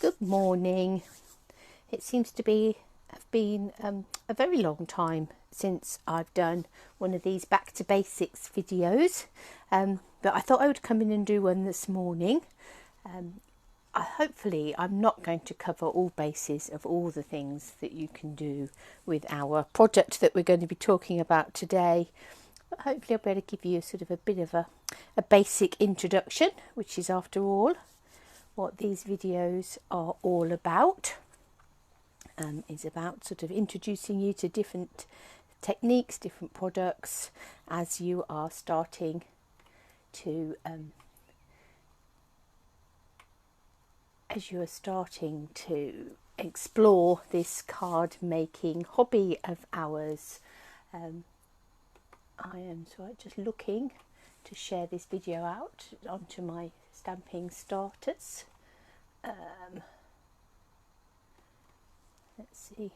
Good morning. It seems to have been a very long time since I've done one of these back to basics videos, but I thought I would come in and do one this morning. Hopefully I'm not going to cover all bases of all the things that you can do with our project that we're going to be talking about today, but hopefully I'll be able to give you sort of a bit of a basic introduction, which is after all what these videos are all about. Is about sort of introducing you to different techniques, different products as you are starting to explore this card making hobby of ours. I am just looking to share this video out onto my stamping starters. Let's see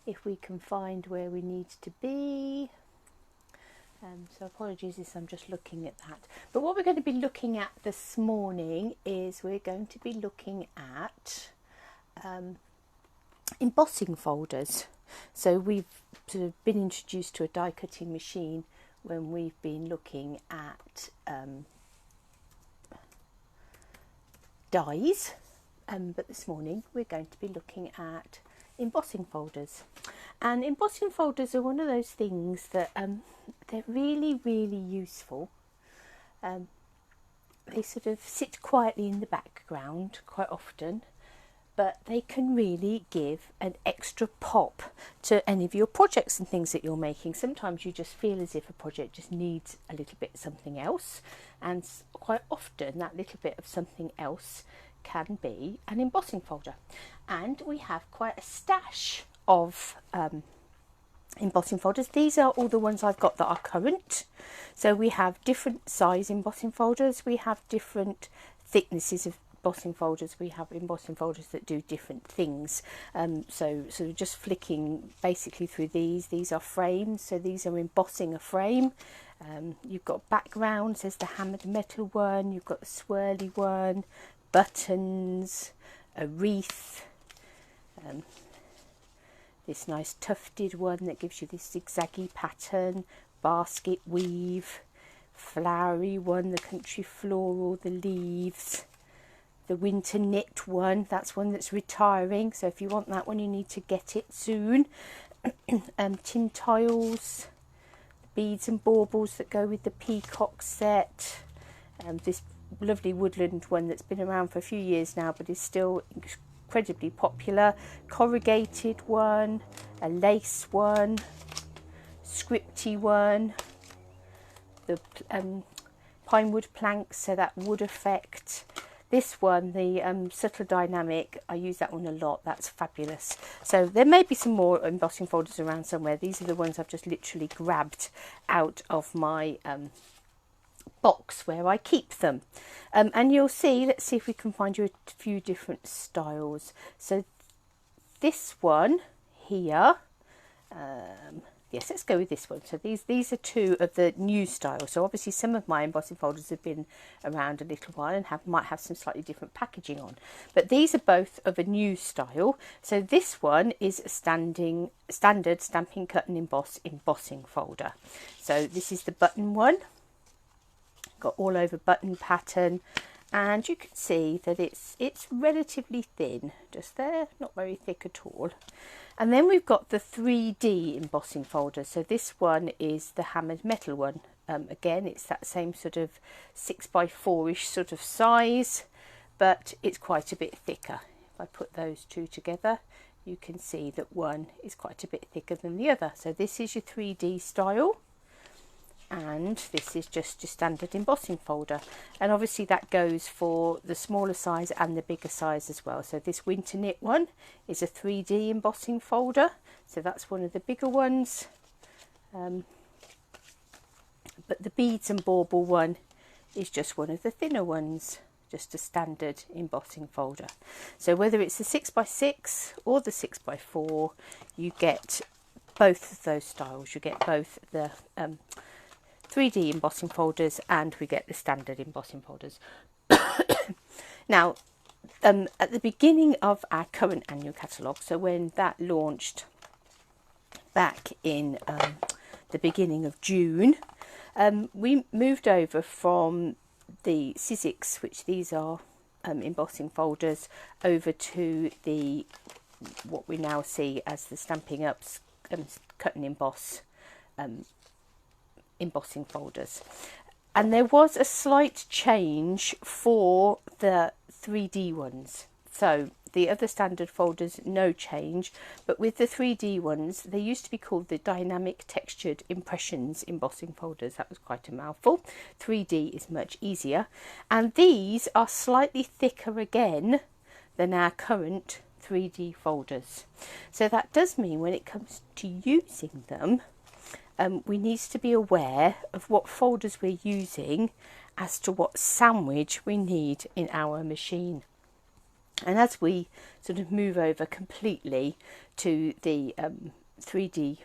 if we can find where we need to be. So apologies if I'm just looking at that. But what we're going to be looking at this morning is we're going to be looking at embossing folders. So we've sort of been introduced to a die cutting machine when we've been looking at dies. But this morning we're going to be looking at embossing folders, and embossing folders are one of those things that they're really useful. They sort of sit quietly in the background quite often, but they can really give an extra pop to any of your projects and things that you're making. Sometimes you just feel as if a project just needs a little bit of something else, and quite often that little bit of something else can be an embossing folder. And we have quite a stash of embossing folders. These are all the ones I've got that are current. So we have different size embossing folders, we have different thicknesses of embossing folders, we have embossing folders that do different things. So just flicking basically through these are frames, so these are embossing a frame. You've got backgrounds, there's the hammered metal one, you've got the swirly one, buttons, a wreath, this nice tufted one that gives you this zigzaggy pattern, basket weave, flowery one, the country floral, the leaves, the winter knit one, that's one that's retiring, so if you want that one you need to get it soon. Tin tiles, beads and baubles that go with the peacock set, this lovely woodland one that's been around for a few years now but is still incredibly popular, corrugated one, a lace one, scripty one, the pine wood planks, so that wood effect. This one, the subtle dynamic, I use that one a lot, that's fabulous. So there may be some more embossing folders around somewhere. These are the ones I've just literally grabbed out of my box where I keep them, and you'll see, let's see if we can find you a few different styles. So this one here, yes, let's go with this one. So these are two of the new styles. So obviously some of my embossing folders have been around a little while and might have some slightly different packaging on, but these are both of a new style. So this one is a standard Stampin' Cut and Emboss embossing folder. So this is the button one, got all over button pattern, and you can see that it's relatively thin, just there, not very thick at all. And then we've got the 3D embossing folder. So this one is the hammered metal one. Again, it's that same sort of 6x4-ish sort of size, but it's quite a bit thicker. If I put those two together, you can see that one is quite a bit thicker than the other. So this is your 3D style, and this is just your standard embossing folder, and obviously that goes for the smaller size and the bigger size as well. So this winter knit one is a 3D embossing folder, so that's one of the bigger ones, but the beads and bauble one is just one of the thinner ones, just a standard embossing folder. So whether it's the 6x6 or the 6x4, you get both of those styles. You get both the 3D embossing folders and we get the standard embossing folders. Now at the beginning of our current annual catalogue, so when that launched back in the beginning of June, we moved over from the Sizzix, which these are embossing folders, over to the what we now see as the Stampin' Up's cut and emboss embossing folders. And there was a slight change for the 3D ones. So the other standard folders, no change, but with the 3D ones, they used to be called the Dynamic Textured Impressions embossing folders. That was quite a mouthful. 3D is much easier. And these are slightly thicker again than our current 3D folders. So that does mean when it comes to using them, we need to be aware of what folders we're using as to what sandwich we need in our machine. And as we sort of move over completely to the 3D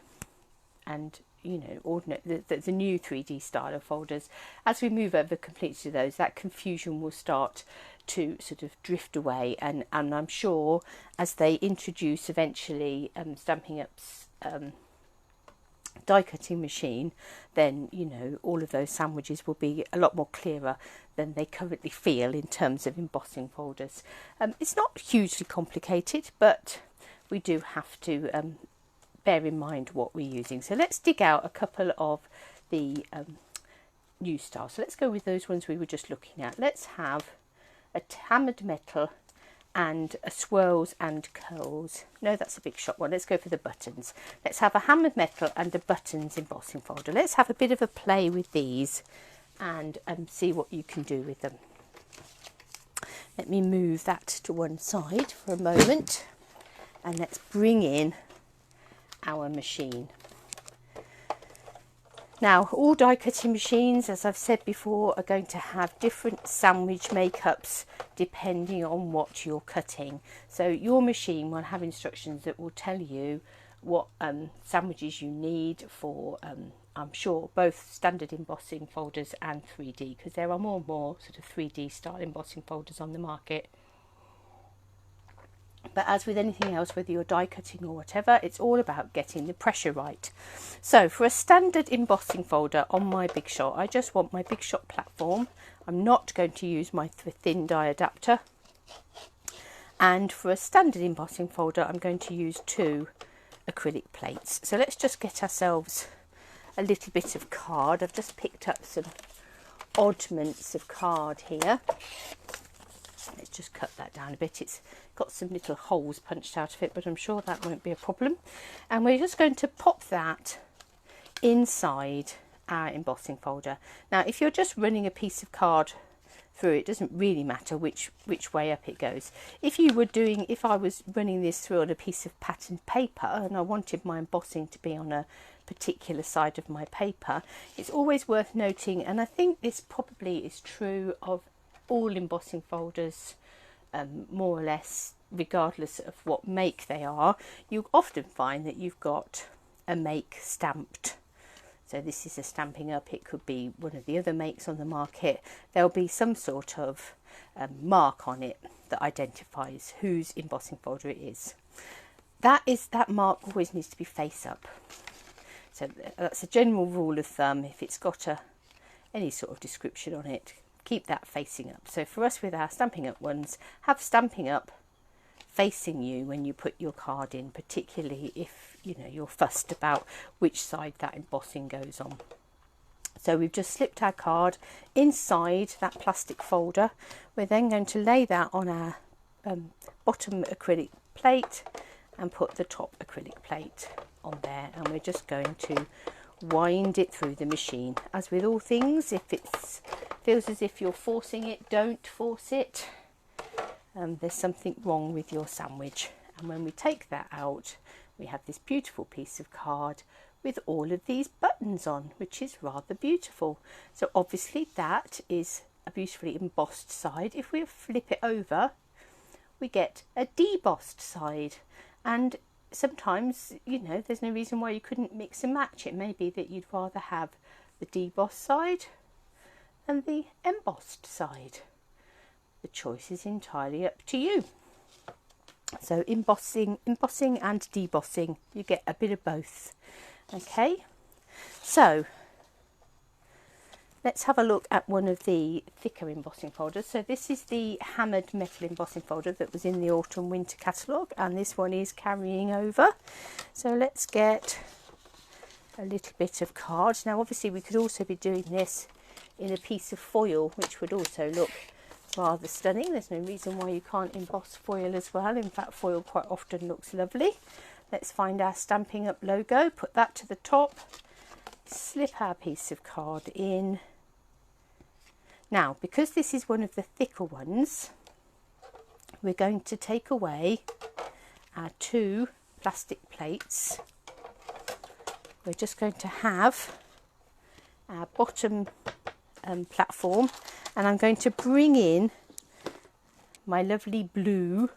and, you know, ordinary, the new 3D style of folders, as we move over completely to those, that confusion will start to sort of drift away. And I'm sure as they introduce eventually Stampin' Up's die cutting machine, then, you know, all of those sandwiches will be a lot more clearer than they currently feel in terms of embossing folders. It's not hugely complicated, but we do have to bear in mind what we're using. So let's dig out a couple of the new styles. So let's go with those ones we were just looking at. Let's have a hammered metal and a swirls and curls. No, that's a big shot one. Let's go for the buttons. Let's have a hammered metal and a buttons embossing folder. Let's have a bit of a play with these and see what you can do with them. Let me move that to one side for a moment, and let's bring in our machine. Now, all die cutting machines, as I've said before, are going to have different sandwich makeups depending on what you're cutting. So your machine will have instructions that will tell you what sandwiches you need for, I'm sure, both standard embossing folders and 3D, because there are more and more sort of 3D style embossing folders on the market. But as with anything else, whether you're die cutting or whatever, it's all about getting the pressure right. So for a standard embossing folder on my Big Shot, I just want my Big Shot platform. I'm not going to use my thin die adapter. And for a standard embossing folder, I'm going to use 2 acrylic plates. So let's just get ourselves a little bit of card. I've just picked up some oddments of card here. Let's just cut that down a bit. It's got some little holes punched out of it, but I'm sure that won't be a problem. And we're just going to pop that inside our embossing folder. Now, if you're just running a piece of card through, it doesn't really matter which way up it goes. If I was running this through on a piece of patterned paper and I wanted my embossing to be on a particular side of my paper, it's always worth noting, and I think this probably is true of all embossing folders, more or less, regardless of what make they are, you often find that you've got a make stamped. So this is a Stampin' Up, it could be one of the other makes on the market. There'll be some sort of mark on it that identifies whose embossing folder it is. That mark always needs to be face up. So that's a general rule of thumb. If it's got any sort of description on it, keep that facing up. So for us with our Stampin' Up ones, have Stampin' Up facing you when you put your card in, particularly if you're fussed about which side that embossing goes on. So we've just slipped our card inside that plastic folder. We're then going to lay that on our bottom acrylic plate and put the top acrylic plate on there, and we're just going to wind it through the machine. As with all things, if it feels as if you're forcing it, don't force it. There's something wrong with your sandwich. And when we take that out, we have this beautiful piece of card with all of these buttons on, which is rather beautiful. So obviously that is a beautifully embossed side. If we flip it over, we get a debossed side. And sometimes, there's no reason why you couldn't mix and match. It may be that you'd rather have the debossed side than the embossed side. the choice is entirely up to you. So embossing and debossing, you get a bit of both. Okay, so let's have a look at one of the thicker embossing folders. So this is the hammered metal embossing folder that was in the autumn winter catalogue, and this one is carrying over. So let's get a little bit of card. Now obviously we could also be doing this in a piece of foil, which would also look rather stunning. There's no reason why you can't emboss foil as well. In fact, foil quite often looks lovely. Let's find our Stampin' Up logo, put that to the top, slip our piece of card in. Now, because this is one of the thicker ones, we're going to take away our 2 plastic plates. We're just going to have our bottom platform, and I'm going to bring in my lovely blue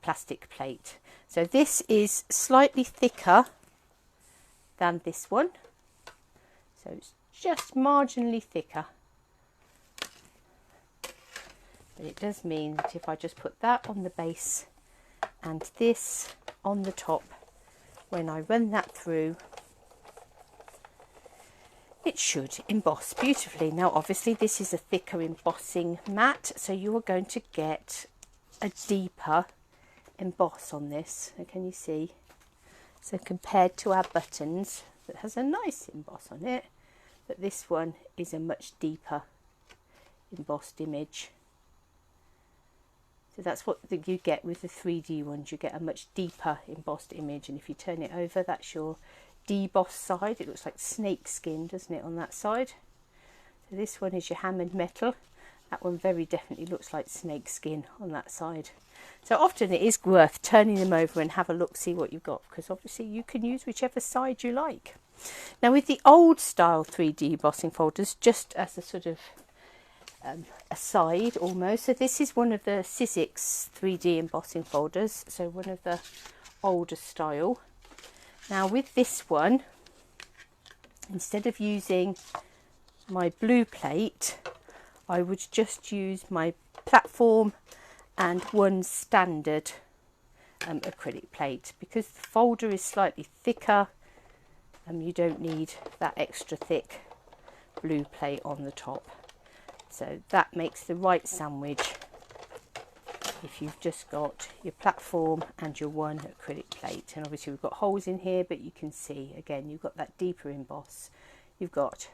plastic plate. So this is slightly thicker than this one, so it's just marginally thicker, but it does mean that if I just put that on the base and this on the top, when I run that through, it should emboss beautifully. Now obviously this is a thicker embossing mat, so you are going to get a deeper emboss on this. So can you see? So compared to our buttons, that has a nice emboss on it, but this one is a much deeper embossed image. So that's what you get with the 3D ones. You get a much deeper embossed image, and if you turn it over, that's your debossed side. It looks like snake skin, doesn't it, on that side? So this one is your hammered metal. That one very definitely looks like snake skin on that side. So often it is worth turning them over and have a look, see what you've got, because obviously you can use whichever side you like. Now with the old style 3D embossing folders, just as a sort of aside almost, so this is one of the Sizzix 3D embossing folders, so one of the older style. Now with this one, instead of using my blue plate, I would just use my platform and one standard acrylic plate. Because the folder is slightly thicker, you don't need that extra thick blue plate on the top. So that makes the right sandwich if you've just got your platform and your one acrylic plate. And obviously we've got holes in here, but you can see again you've got that deeper emboss. You've got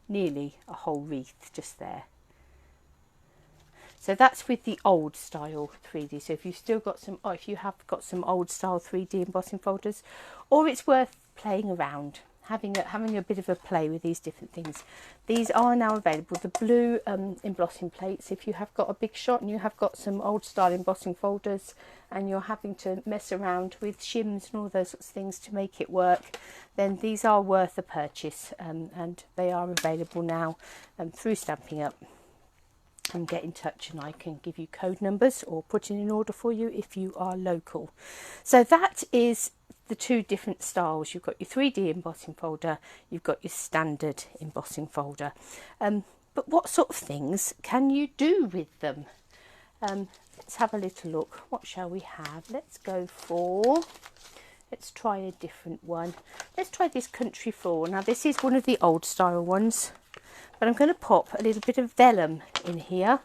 nearly a whole wreath just there. So that's with the old style 3D. So if you've still got some, or if you have got some old style 3D embossing folders, or it's worth playing around, having a bit of a play with these different things. These are now available, the blue embossing plates. If you have got a big shot and you have got some old style embossing folders and you're having to mess around with shims and all those sorts of things to make it work, then these are worth a purchase, and they are available now through Stampin' Up. And get in touch and I can give you code numbers or put in an order for you if you are local. So that is the 2 different styles. You've got your 3D embossing folder, you've got your standard embossing folder. But what sort of things can you do with them? Let's have a little look. What shall we have? Let's try a different one. Let's try this country floral. Now this is one of the old style ones, but I'm going to pop a little bit of vellum in here.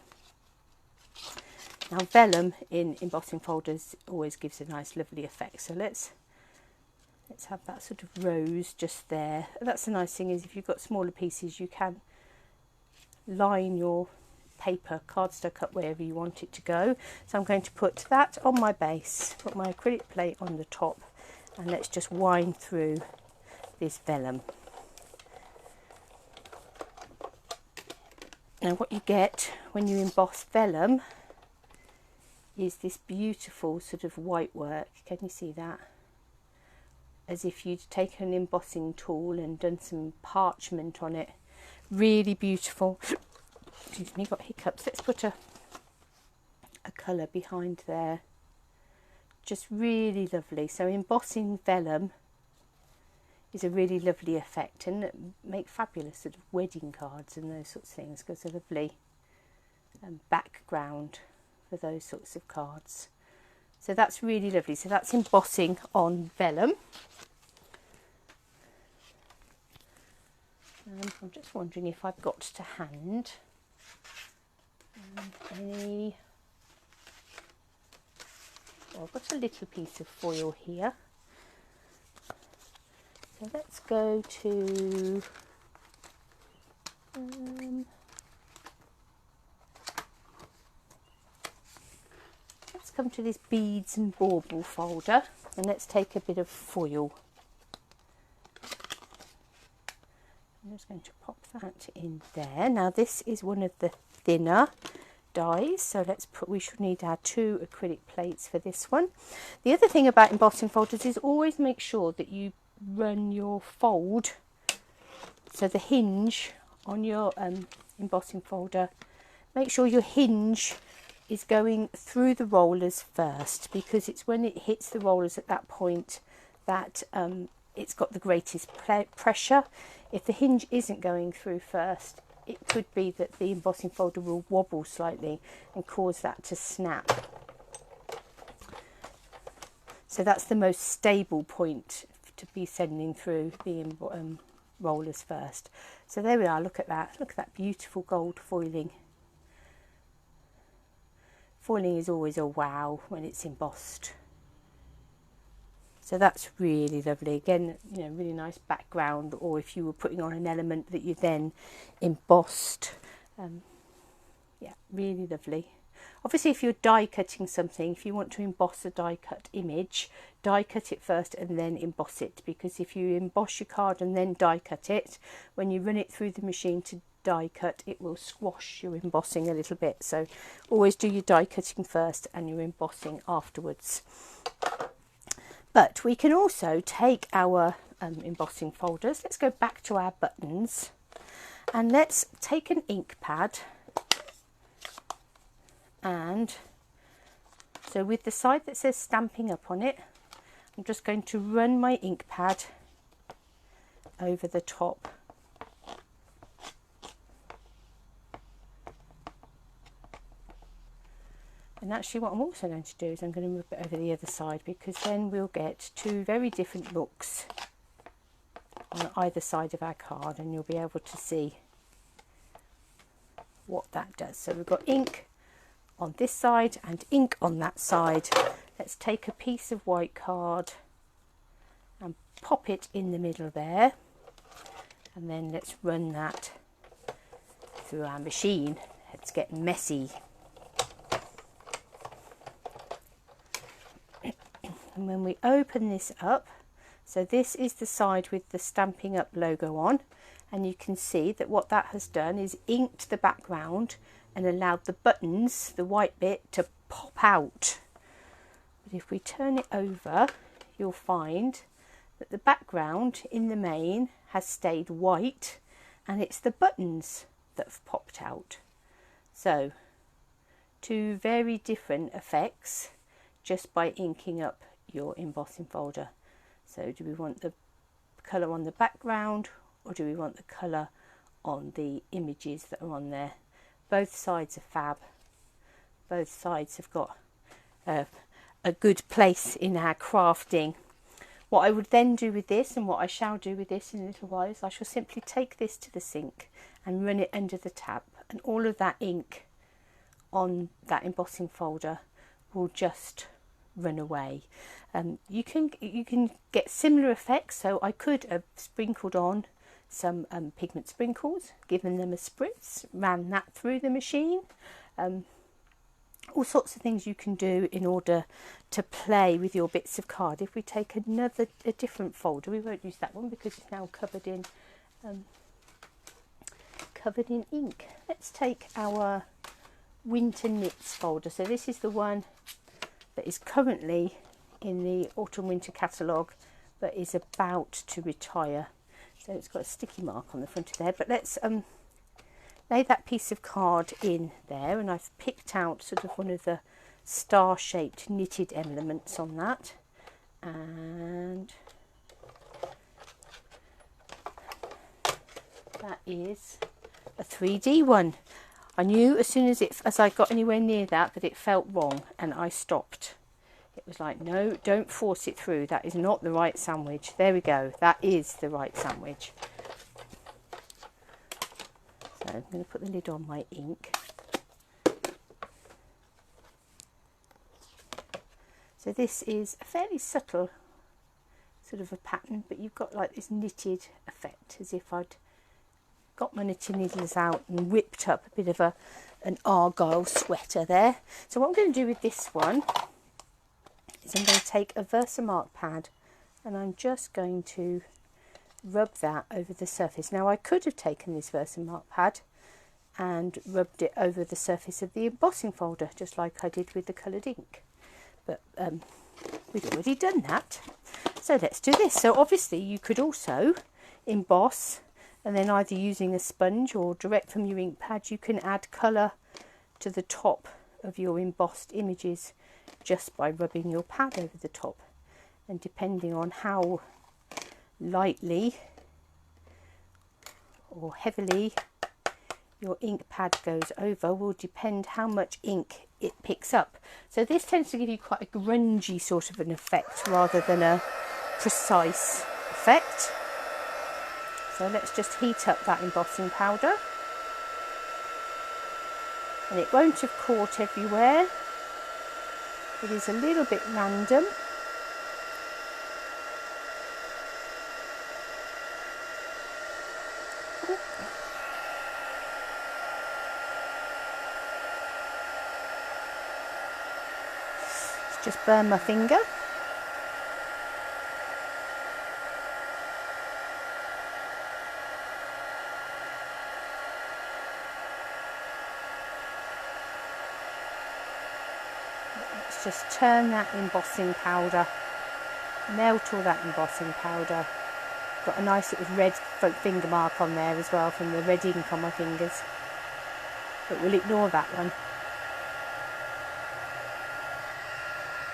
Now vellum in embossing folders always gives a nice lovely effect. So let's have that sort of rose just there. That's the nice thing, is if you've got smaller pieces you can line your paper cardstock up wherever you want it to go. So I'm going to put that on my base, put my acrylic plate on the top, and let's just wind through this vellum. Now what you get when you emboss vellum is this beautiful sort of white work. Can you see that? As if you'd taken an embossing tool and done some parchment on it. Really beautiful. Excuse me, got hiccups. Let's put a colour behind there. Just really lovely. So embossing vellum is a really lovely effect, and make fabulous sort of wedding cards and those sorts of things, because they're lovely background for those sorts of cards. So that's really lovely. So that's embossing on vellum. I'm just wondering if I've got to hand any. Well, I've got a little piece of foil here. So let's go to let's come to this beads and bauble folder, and let's take a bit of foil. I'm just going to pop that in there. Now this is one of the thinner dies, so we should need our 2 acrylic plates for this one. The other thing about embossing folders is always make sure that you run your fold, so the hinge on your embossing folder, make sure your hinge is going through the rollers first, because it's when it hits the rollers at that point that it's got the greatest pressure. If the hinge isn't going through first, it could be that the embossing folder will wobble slightly and cause that to snap. So that's the most stable point to be sending through the rollers first. So there we are, look at that beautiful gold foiling. Foiling is always a wow when it's embossed. So that's really lovely. Again, you know, really nice background, or if you were putting on an element that you then embossed. Yeah, really lovely. Obviously, if you're die cutting something, if you want to emboss a die cut image, die cut it first and then emboss it, because if you emboss your card and then die cut it, when you run it through the machine to die cut, it will squash your embossing a little bit. So always do your die cutting first and your embossing afterwards. But we can also take our embossing folders. Let's go back to our buttons, and let's take an ink pad, and so with the side that says stamping up on it, I'm just going to run my ink pad over the top. And actually what I'm also going to do is I'm going to move it over the other side, because then we'll get 2 very different looks on either side of our card, and you'll be able to see what that does. So we've got ink on this side and ink on that side. Let's take a piece of white card and pop it in the middle there, and then let's run that through our machine. Let's get messy. And when we open this up, so this is the side with the Stamping Up logo on, and you can see that what that has done is inked the background and allowed the buttons, the white bit, to pop out. But if we turn it over, you'll find that the background in the main has stayed white, and it's the buttons that have popped out. So 2 very different effects just by inking up your embossing folder. So do we want the colour on the background, or do we want the colour on the images that are on there? Both sides are fab. Both sides have got a good place in our crafting. What I would then do with this, and what I shall do with this in a little while, is I shall simply take this to the sink and run it under the tap, and all of that ink on that embossing folder will just run away. You can get similar effects. So I could have sprinkled on some pigment sprinkles, given them a spritz, ran that through the machine. All sorts of things you can do in order to play with your bits of card. If we take a different folder, we won't use that one because it's now covered in ink. Let's take our winter knits folder. So this is the one that is currently in the autumn winter catalogue, but is about to retire. So it's got a sticky mark on the front of there. But let's lay that piece of card in there, and I've picked out sort of one of the star-shaped knitted elements on that, and that is a 3D one. I knew as soon as I got anywhere near that it felt wrong, and I stopped. It was like, no, don't force it through. That is not the right sandwich. There we go. That is the right sandwich. So I'm going to put the lid on my ink. So this is a fairly subtle sort of a pattern, but you've got like this knitted effect, as if I'd got my knitting needles out and whipped up a bit of an argyle sweater there. So what I'm going to do with this one is I'm going to take a Versamark pad and I'm just going to rub that over the surface. Now I could have taken this Versamark pad and rubbed it over the surface of the embossing folder, just like I did with the coloured ink, but we've already done that. So let's do this. So obviously you could also emboss, and then either using a sponge or direct from your ink pad, you can add colour to the top of your embossed images just by rubbing your pad over the top. And depending on how lightly or heavily your ink pad goes over will depend how much ink it picks up. So this tends to give you quite a grungy sort of an effect rather than a precise effect. So let's just heat up that embossing powder. And it won't have caught everywhere. It is a little bit random. Just burn my finger. Let's just turn that embossing powder, melt all that embossing powder. Got a nice little red finger mark on there as well from the red ink on my fingers, but we'll ignore that one.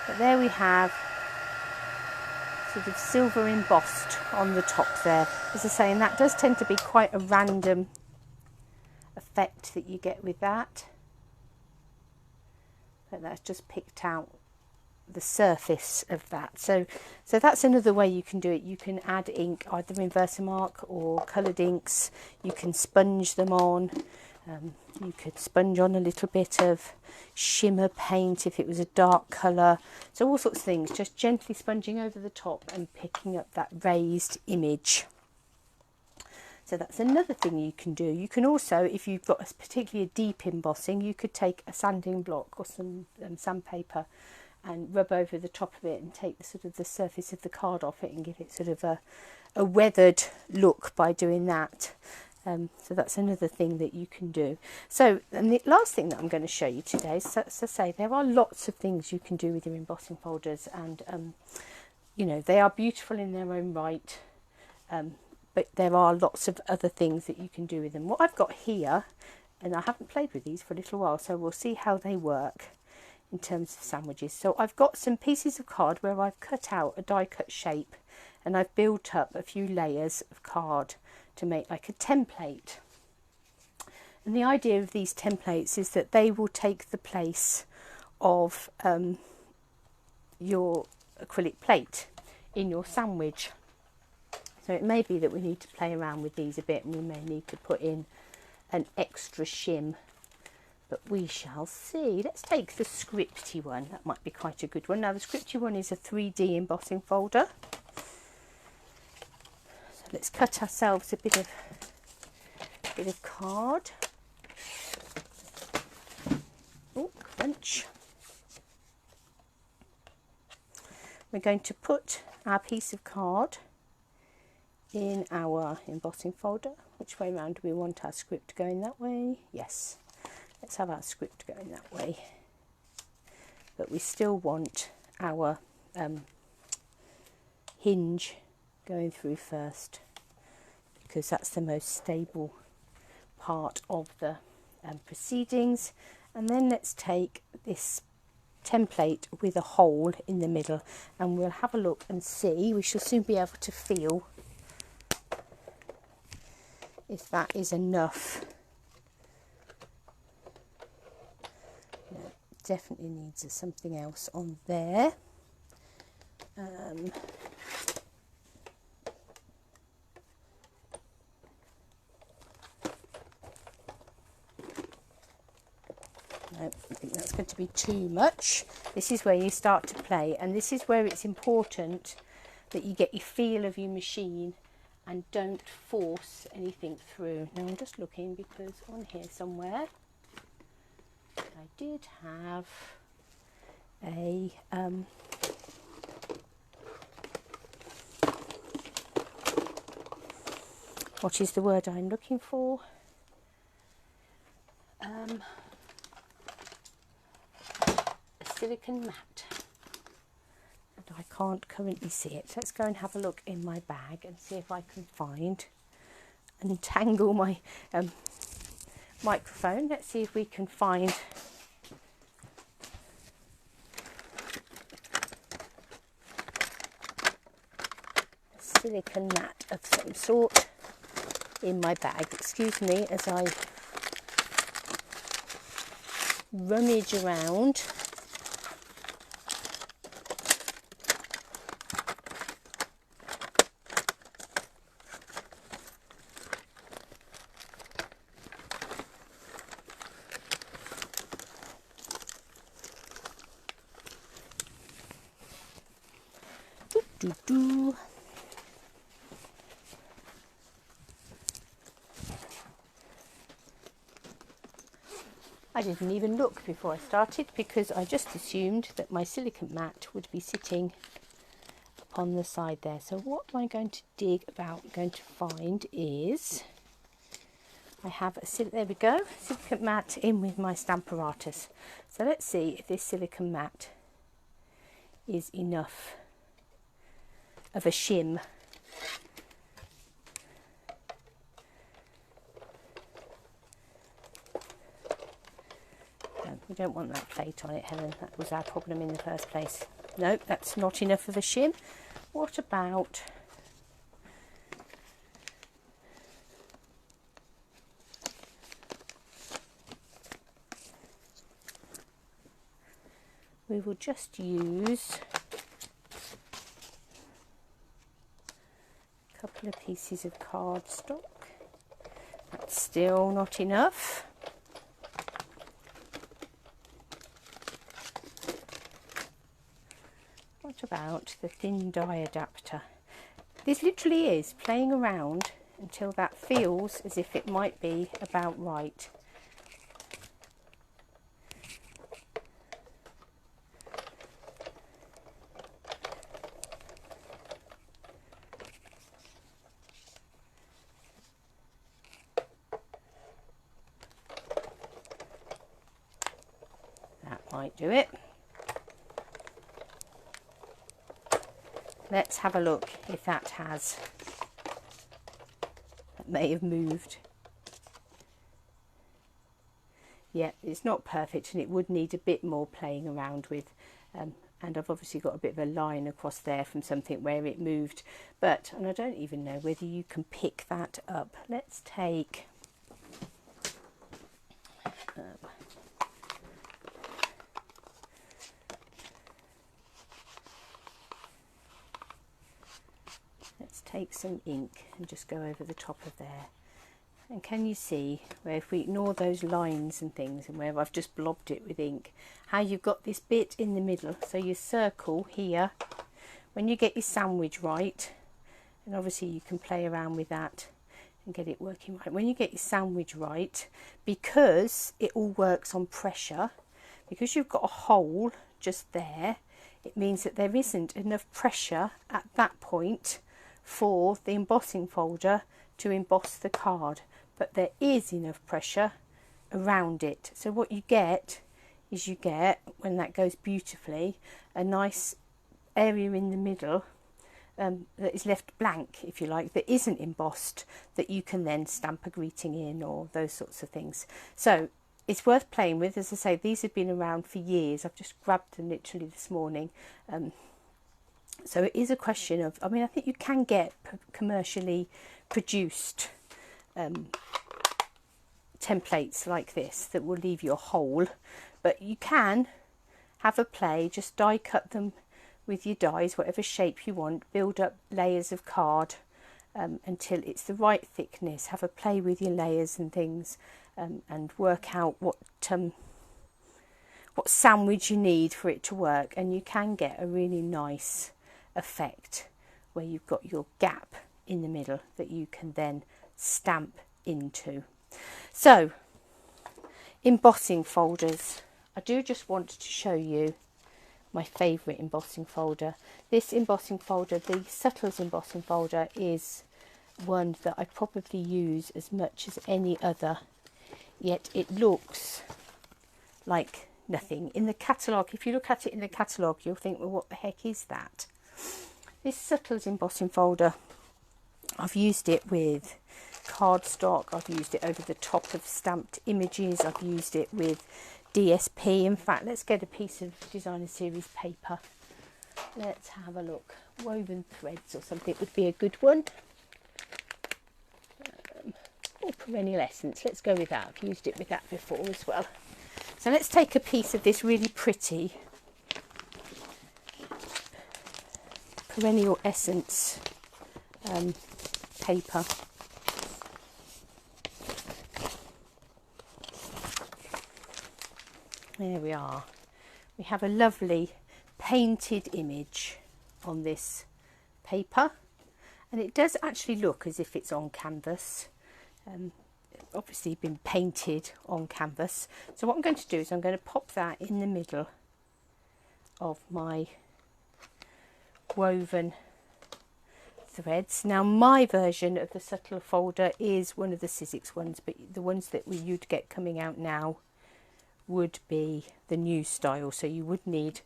But there we have sort of silver embossed on the top there. As I say, and that does tend to be quite a random effect that you get with that. But that's just picked out the surface of that. So that's another way you can do it. You can add ink either in Versamark or coloured inks. You can sponge them on. You could sponge on a little bit of shimmer paint if it was a dark colour. So all sorts of things, just gently sponging over the top and picking up that raised image. So that's another thing you can do. You can also, if you've got a particularly deep embossing, you could take a sanding block or some sandpaper and rub over the top of it and take the sort of the surface of the card off it and give it sort of a weathered look by doing that. So that's another thing that you can do. So, and the last thing that I'm going to show you today, so say there are lots of things you can do with your embossing folders, and you know, they are beautiful in their own right, but there are lots of other things that you can do with them. What I've got here, and I haven't played with these for a little while, so we'll see how they work in terms of sandwiches. So I've got some pieces of card where I've cut out a die cut shape, and I've built up a few layers of card to make like a template. And the idea of these templates is that they will take the place of your acrylic plate in your sandwich. So it may be that we need to play around with these a bit, and we may need to put in an extra shim, but we shall see. Let's take the scripty one. That might be quite a good one. Now the scripty one is a 3D embossing folder. So let's cut ourselves a bit of card. Oh, crunch. We're going to put our piece of card in our embossing folder. Which way round do we want our script going? That way? Yes. Let's have our script going that way. But we still want our hinge going through first, because that's the most stable part of the proceedings. And then let's take this template with a hole in the middle, and we'll have a look and see. We shall soon be able to feel if that is enough definitely needs something else on there. No, I think that's going to be too much. This is where you start to play, and this is where it's important that you get your feel of your machine and don't force anything through. Now I'm just looking because on here somewhere I did have a what is the word I'm looking for? A silicone mat, and I can't currently see it. Let's go and have a look in my bag and see if I can find, untangle my microphone. Let's see if we can find a silicone mat of some sort in my bag. Excuse me as I rummage around. I didn't even look before I started because I just assumed that my silicone mat would be sitting upon the side there. So what am I going to dig about, going to find is, I have a, there we go, silicone mat in with my stamp apparatus. So let's see if this silicone mat is enough of a shim. No, we don't want that plate on it, Helen. That was our problem in the first place. No, that's not enough of a shim. What about we will just use a couple of pieces of cardstock. That's still not enough. What about the thin die adapter? This literally is playing around until that feels as if it might be about right. That might do it. Let's have a look if that has, that may have moved. Yeah, it's not perfect and it would need a bit more playing around with. And I've obviously got a bit of a line across there from something where it moved. But, and I don't even know whether you can pick that up. Let's take... let's take some ink and just go over the top of there. And can you see where if we ignore those lines and things and where I've just blobbed it with ink, how you've got this bit in the middle. So your circle here, when you get your sandwich right, and obviously you can play around with that and get it working right. When you get your sandwich right, because it all works on pressure, because you've got a hole just there, it means that there isn't enough pressure at that point for the embossing folder to emboss the card, but there is enough pressure around it. So what you get is you get, when that goes beautifully, a nice area in the middle that is left blank, if you like, that isn't embossed, that you can then stamp a greeting in or those sorts of things. So it's worth playing with. As I say, these have been around for years. I've just grabbed them literally this morning. So it is a question of, I mean, I think you can get commercially produced templates like this that will leave you a hole, but you can have a play, just die cut them with your dies, whatever shape you want, build up layers of card until it's the right thickness, have a play with your layers and things, and work out what sandwich you need for it to work, and you can get a really nice effect where you've got your gap in the middle that you can then stamp into. So, embossing folders. I do just want to show you my favourite embossing folder. This embossing folder, the Subtles embossing folder, is one that I probably use as much as any other, yet it looks like nothing. In the catalogue, if you look at it in the catalogue, you'll think, well, what the heck is that? This Subtles embossing folder, I've used it with cardstock, I've used it over the top of stamped images, I've used it with DSP. In fact, let's get a piece of designer series paper. Let's have a look. Woven threads or something would be a good one. Or perennial essence. Let's go with that. I've used it with that before as well. So let's take a piece of this really pretty perennial essence paper. There we are. We have a lovely painted image on this paper, and it does actually look as if it's on canvas. Obviously been painted on canvas. So what I'm going to do is I'm going to pop that in the middle of my woven threads. Now my version of the Subtle folder is one of the Sizzix ones, but the ones that you'd get coming out now would be the new style. So you would need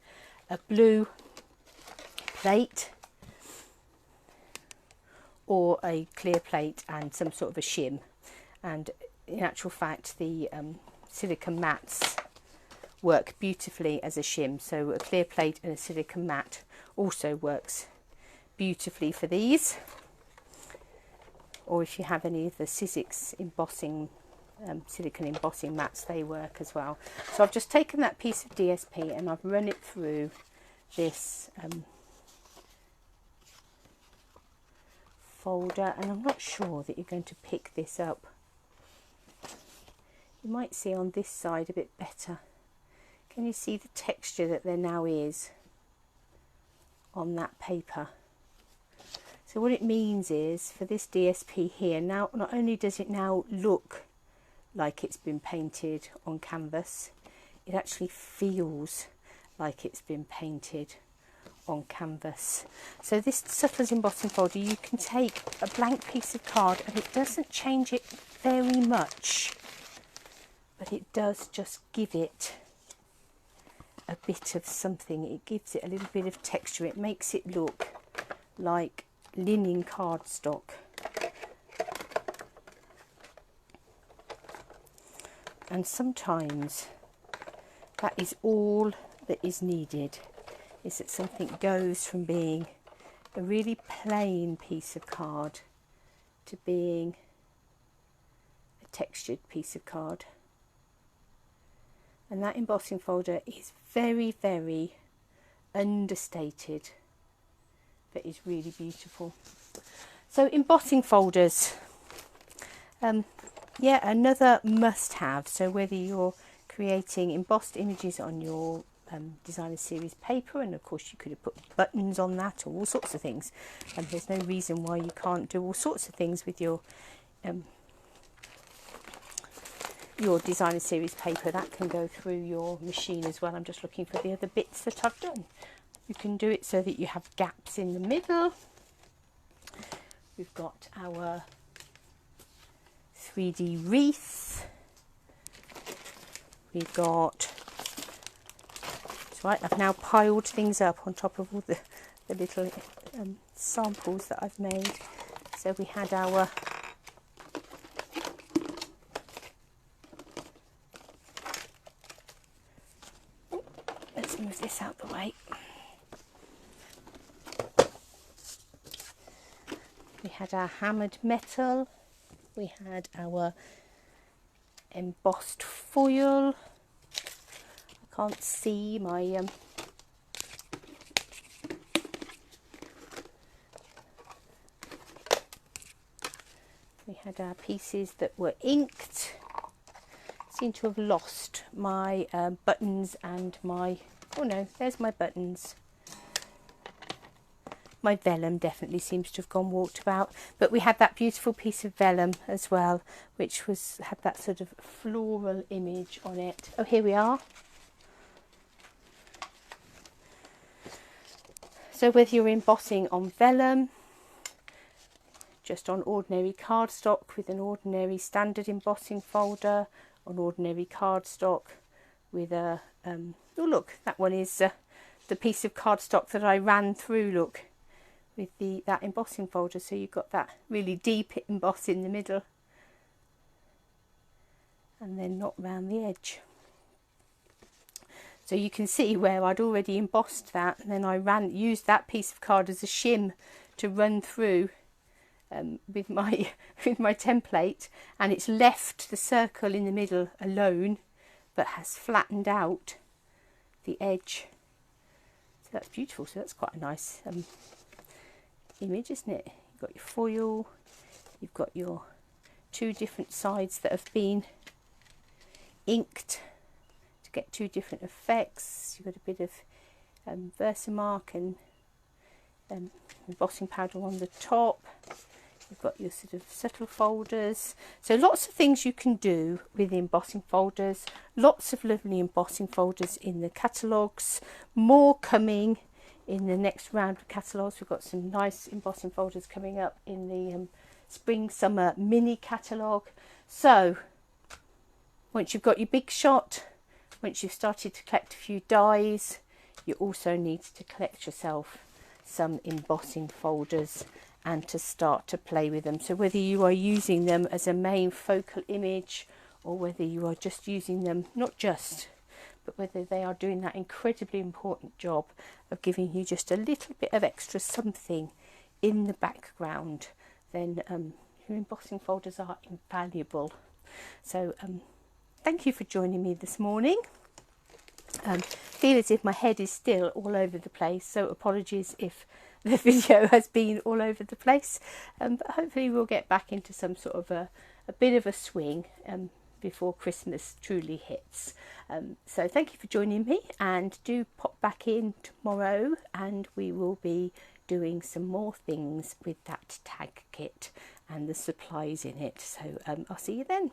a blue plate or a clear plate and some sort of a shim, and in actual fact the silicone mats work beautifully as a shim, so a clear plate and a silicone mat also works beautifully for these. Or if you have any of the Sizzix embossing silicone embossing mats, they work as well. So I've just taken that piece of DSP and I've run it through this folder, and I'm not sure that you're going to pick this up. You might see on this side a bit better. Can you see the texture that there now is on that paper? So what it means is, for this DSP here, now not only does it now look like it's been painted on canvas, it actually feels like it's been painted on canvas. So this Subtles embossing folder, you can take a blank piece of card and it doesn't change it very much, but it does just give it a bit of something. It gives it a little bit of texture. It makes it look like linen cardstock. And sometimes that is all that is needed, is that something goes from being a really plain piece of card to being a textured piece of card. And that embossing folder is very, very understated, but is really beautiful. So embossing folders, yeah, another must-have. So whether you're creating embossed images on your designer series paper, and of course you could have put buttons on that or all sorts of things, and there's no reason why you can't do all sorts of things with your designer series paper. That can go through your machine as well. I'm just looking for the other bits that I've done. You can do it so that you have gaps in the middle. We've got our 3D wreath. We've got, that's right, I've now piled things up on top of all the little samples that I've made. So we had our let's move this out the way. We had our hammered metal, we had our embossed foil. I can't see my we had our pieces that were inked. Seem to have lost my buttons and my, oh no, there's my buttons. My vellum definitely seems to have gone walkabout, but we had that beautiful piece of vellum as well, which had that sort of floral image on it. Oh, here we are. So whether you're embossing on vellum, just on ordinary cardstock with an ordinary standard embossing folder, on ordinary cardstock with a, oh look, that one is the piece of cardstock that I ran through, look, with that embossing folder. So you've got that really deep emboss in the middle and then not round the edge. So you can see where I'd already embossed that, and then I used that piece of card as a shim to run through with my template, and it's left the circle in the middle alone but has flattened out the edge. So that's beautiful. So that's quite a nice image, isn't it? You've got your foil, you've got your two different sides that have been inked to get two different effects. You've got a bit of Versamark and embossing powder on the top. You've got your sort of subtle folders. So lots of things you can do with embossing folders. Lots of lovely embossing folders in the catalogues. More coming in the next round of catalogues. We've got some nice embossing folders coming up in the spring summer mini catalogue. So once you've got your big shot, once you've started to collect a few dies, you also need to collect yourself some embossing folders and to start to play with them. So whether you are using them as a main focal image, or whether you are just using them, not just, but whether they are doing that incredibly important job of giving you just a little bit of extra something in the background, then your embossing folders are invaluable. So thank you for joining me this morning. Feel as if my head is still all over the place, so apologies if the video has been all over the place, but hopefully we'll get back into some sort of a bit of a swing before Christmas truly hits. So thank you for joining me, and do pop back in tomorrow and we will be doing some more things with that tag kit and the supplies in it. So I'll see you then.